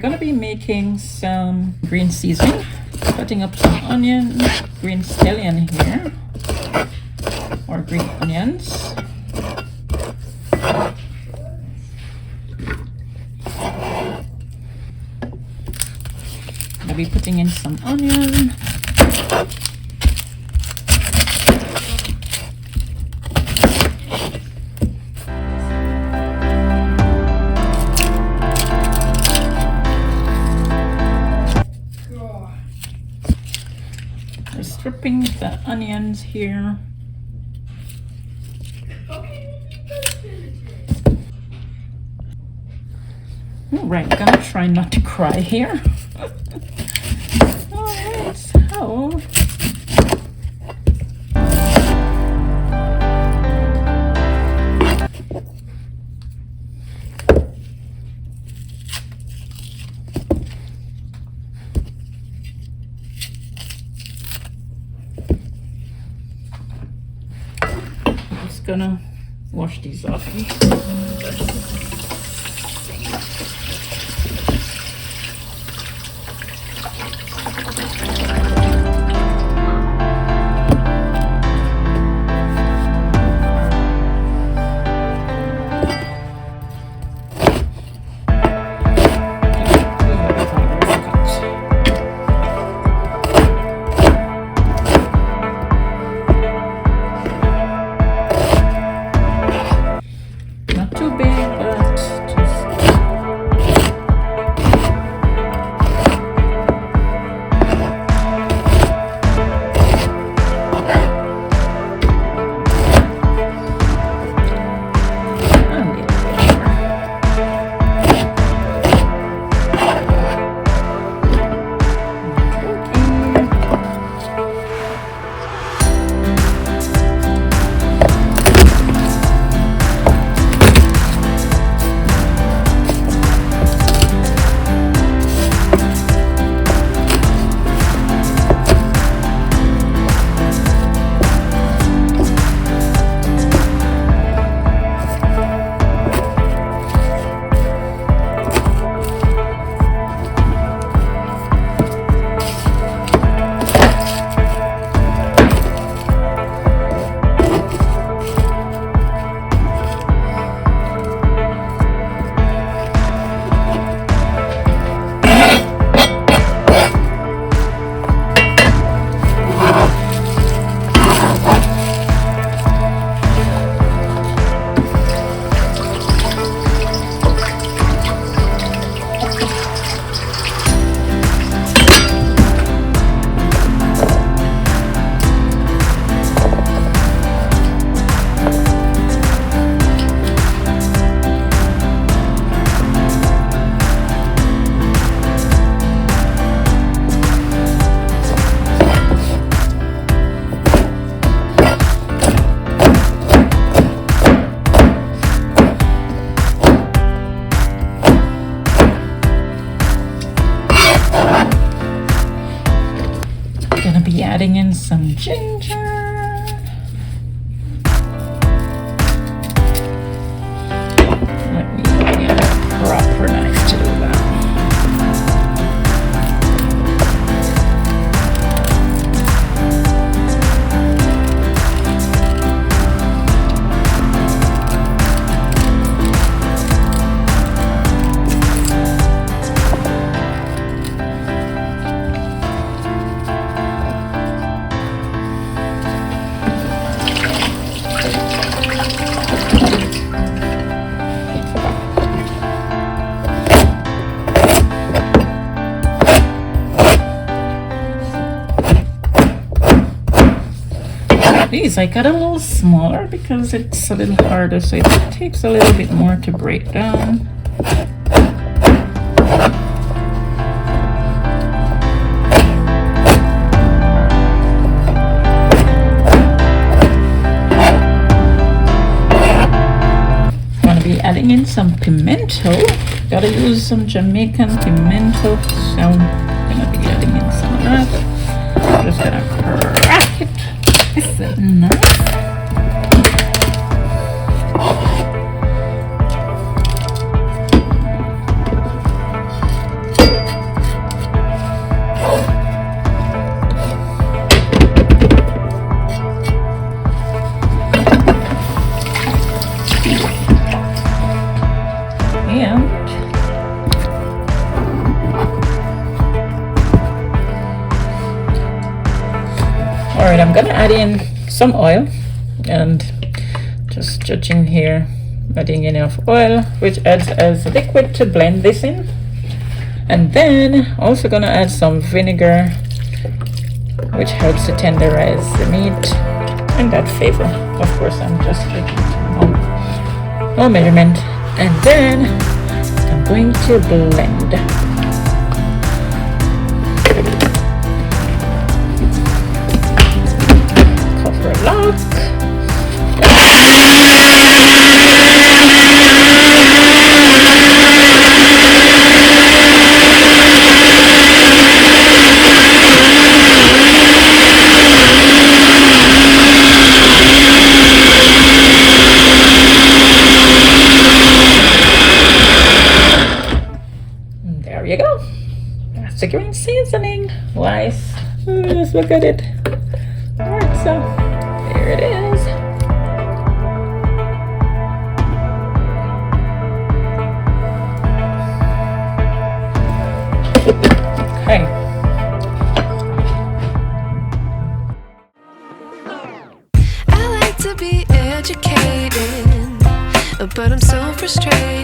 gonna be making some green seasoning, cutting up some onion, green scallion here, or green onions. I'll be putting in some onion. We're stripping the onions here. All right, I'm gonna try not to cry here. All right, so I'm just gonna wash these off. Adding in some ginger. Let me get a proper knife to do that. These I got a little smaller because it's a little harder, so it takes a little bit more to break down. I'm gonna be adding in some pimento. Gotta use some Jamaican pimento, so I'm gonna be adding in some of that. I'm just gonna crack it. Is that enough? Alright, I'm gonna add in some oil and just judging here, adding enough oil, which adds as liquid to blend this in. And then also gonna add some vinegar, which helps to tenderize the meat and that flavor. Of course, I'm just taking no measurement. And then I'm going to blend. Cover lock. There you go. That's the green seasoning. Nice. Let's look at it. Alright, so there it is. Okay. I like to be educated, but I'm so frustrated.